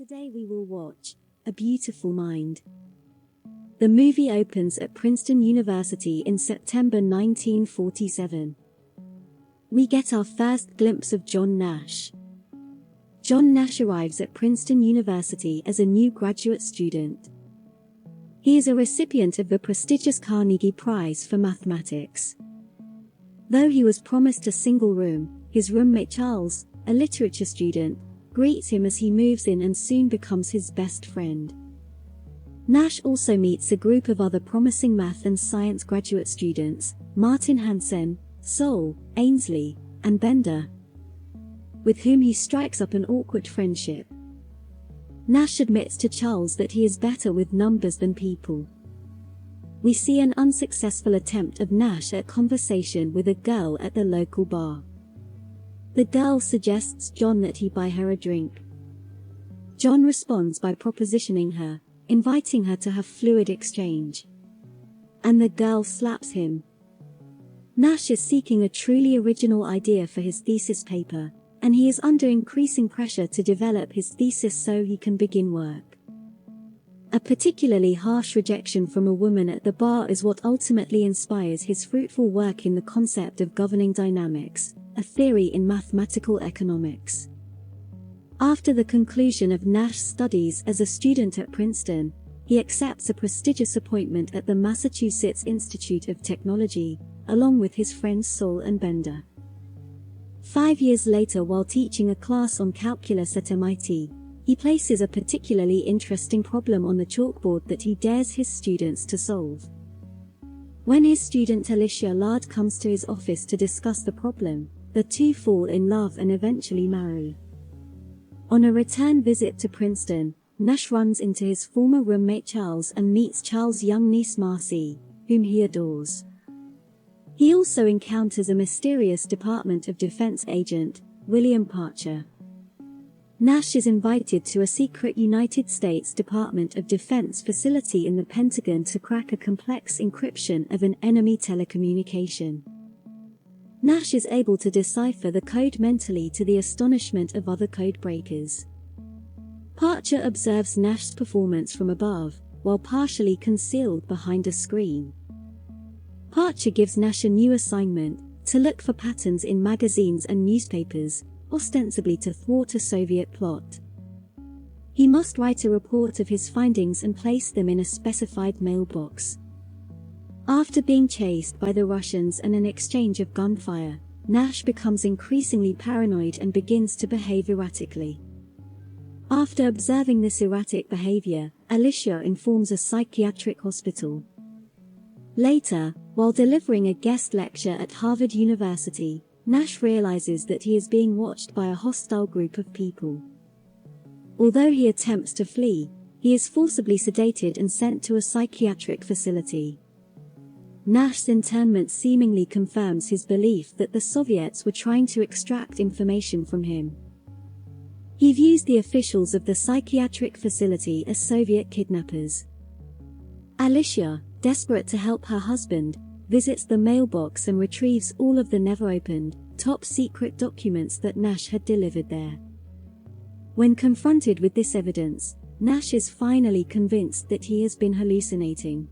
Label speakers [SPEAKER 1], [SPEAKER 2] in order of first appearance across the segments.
[SPEAKER 1] Today we will watch A Beautiful Mind. The movie opens at Princeton University in September 1947. We get our first glimpse of John Nash. John Nash arrives at Princeton University as a new graduate student. He is a recipient of the prestigious Carnegie Prize for Mathematics. Though he was promised a single room, his roommate Charles, a literature student, greets him as he moves in and soon becomes his best friend. Nash also meets a group of other promising math and science graduate students, Martin Hansen, Soule, Ainsley, and Bender, with whom he strikes up an awkward friendship. Nash admits to Charles that he is better with numbers than people. We see an unsuccessful attempt of Nash at conversation with a girl at the local bar. The girl suggests John that he buy her a drink. John responds by propositioning her, inviting her to have fluid exchange. And the girl slaps him. Nash is seeking a truly original idea for his thesis paper, and he is under increasing pressure to develop his thesis so he can begin work. A particularly harsh rejection from a woman at the bar is what ultimately inspires his fruitful work in the concept of governing dynamics, a theory in mathematical economics. After the conclusion of Nash's studies as a student at Princeton, he accepts a prestigious appointment at the Massachusetts Institute of Technology, along with his friends Soule and Bender. 5 years later, while teaching a class on calculus at MIT, he places a particularly interesting problem on the chalkboard that he dares his students to solve. When his student Alicia Lard comes to his office to discuss the problem, the two fall in love and eventually marry. On a return visit to Princeton, Nash runs into his former roommate Charles and meets Charles' young niece Marcy, whom he adores. He also encounters a mysterious Department of Defense agent, William Parcher. Nash is invited to a secret United States Department of Defense facility in the Pentagon to crack a complex encryption of an enemy telecommunication. Nash is able to decipher the code mentally to the astonishment of other code breakers. Parcher observes Nash's performance from above, while partially concealed behind a screen. Parcher gives Nash a new assignment, to look for patterns in magazines and newspapers, ostensibly to thwart a Soviet plot. He must write a report of his findings and place them in a specified mailbox. After being chased by the Russians and an exchange of gunfire, Nash becomes increasingly paranoid and begins to behave erratically. After observing this erratic behavior, Alicia informs a psychiatric hospital. Later, while delivering a guest lecture at Harvard University, Nash realizes that he is being watched by a hostile group of people. Although he attempts to flee, he is forcibly sedated and sent to a psychiatric facility. Nash's internment seemingly confirms his belief that the Soviets were trying to extract information from him. He views the officials of the psychiatric facility as Soviet kidnappers. Alicia, desperate to help her husband, visits the mailbox and retrieves all of the never-opened, top-secret documents that Nash had delivered there. When confronted with this evidence, Nash is finally convinced that he has been hallucinating.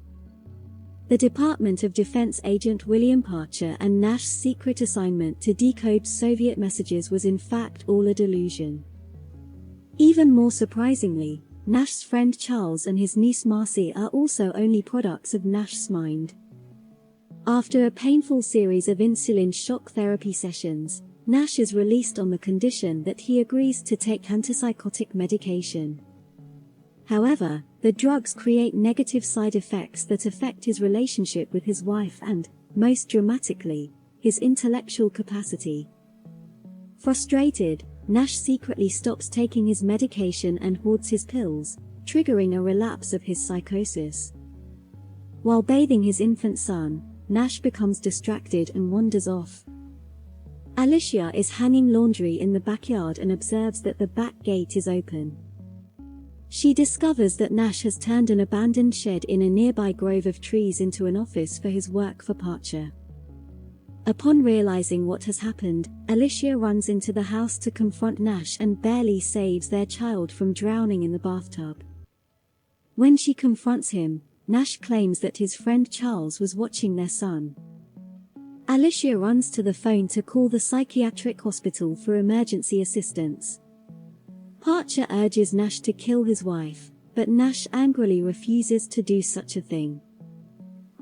[SPEAKER 1] The Department of Defense agent William Parcher and Nash's secret assignment to decode Soviet messages was in fact all a delusion. Even more surprisingly, Nash's friend Charles and his niece Marcy are also only products of Nash's mind. After a painful series of insulin shock therapy sessions, Nash is released on the condition that he agrees to take antipsychotic medication. However, the drugs create negative side effects that affect his relationship with his wife and, most dramatically, his intellectual capacity. Frustrated, Nash secretly stops taking his medication and hoards his pills, triggering a relapse of his psychosis. While bathing his infant son, Nash becomes distracted and wanders off. Alicia is hanging laundry in the backyard and observes that the back gate is open. She discovers that Nash has turned an abandoned shed in a nearby grove of trees into an office for his work for Parcher. Upon realizing what has happened, Alicia runs into the house to confront Nash and barely saves their child from drowning in the bathtub. When she confronts him, Nash claims that his friend Charles was watching their son. Alicia runs to the phone to call the psychiatric hospital for emergency assistance. Parcher urges Nash to kill his wife, but Nash angrily refuses to do such a thing.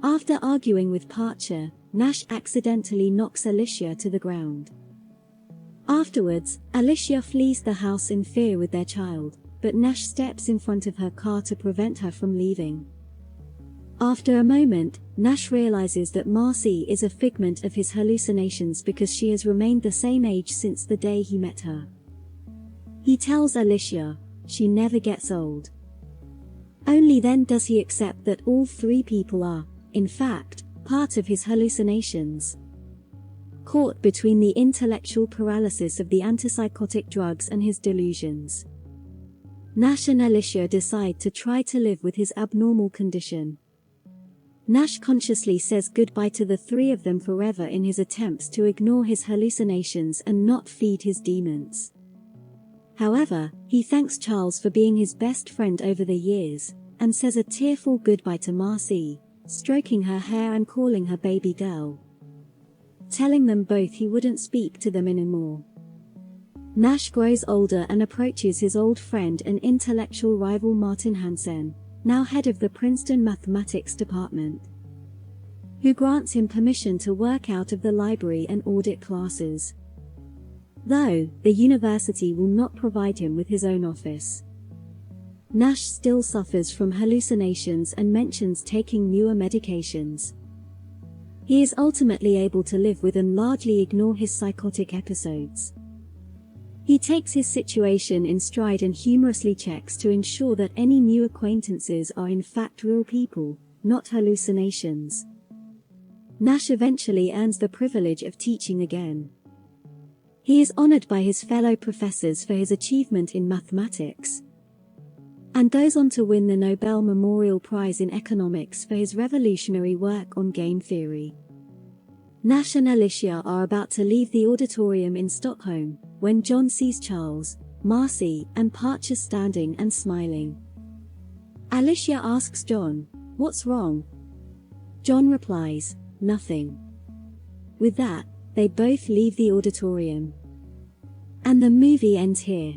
[SPEAKER 1] After arguing with Parcher, Nash accidentally knocks Alicia to the ground. Afterwards, Alicia flees the house in fear with their child, but Nash steps in front of her car to prevent her from leaving. After a moment, Nash realizes that Marcy is a figment of his hallucinations because she has remained the same age since the day he met her. He tells Alicia, she never gets old. Only then does he accept that all three people are, in fact, part of his hallucinations. Caught between the intellectual paralysis of the antipsychotic drugs and his delusions, Nash and Alicia decide to try to live with his abnormal condition. Nash consciously says goodbye to the three of them forever in his attempts to ignore his hallucinations and not feed his demons. However, he thanks Charles for being his best friend over the years, and says a tearful goodbye to Marcy, stroking her hair and calling her baby girl, telling them both he wouldn't speak to them anymore. Nash grows older and approaches his old friend and intellectual rival Martin Hansen, now head of the Princeton mathematics department, who grants him permission to work out of the library and audit classes, though the university will not provide him with his own office. Nash still suffers from hallucinations and mentions taking newer medications. He is ultimately able to live with and largely ignore his psychotic episodes. He takes his situation in stride and humorously checks to ensure that any new acquaintances are in fact real people, not hallucinations. Nash eventually earns the privilege of teaching again. He is honored by his fellow professors for his achievement in mathematics, and goes on to win the Nobel Memorial Prize in Economics for his revolutionary work on game theory. Nash and Alicia are about to leave the auditorium in Stockholm, when John sees Charles, Marcy, and Parcher standing and smiling. Alicia asks John, "What's wrong?" John replies, "Nothing." With that, they both leave the auditorium. And the movie ends here.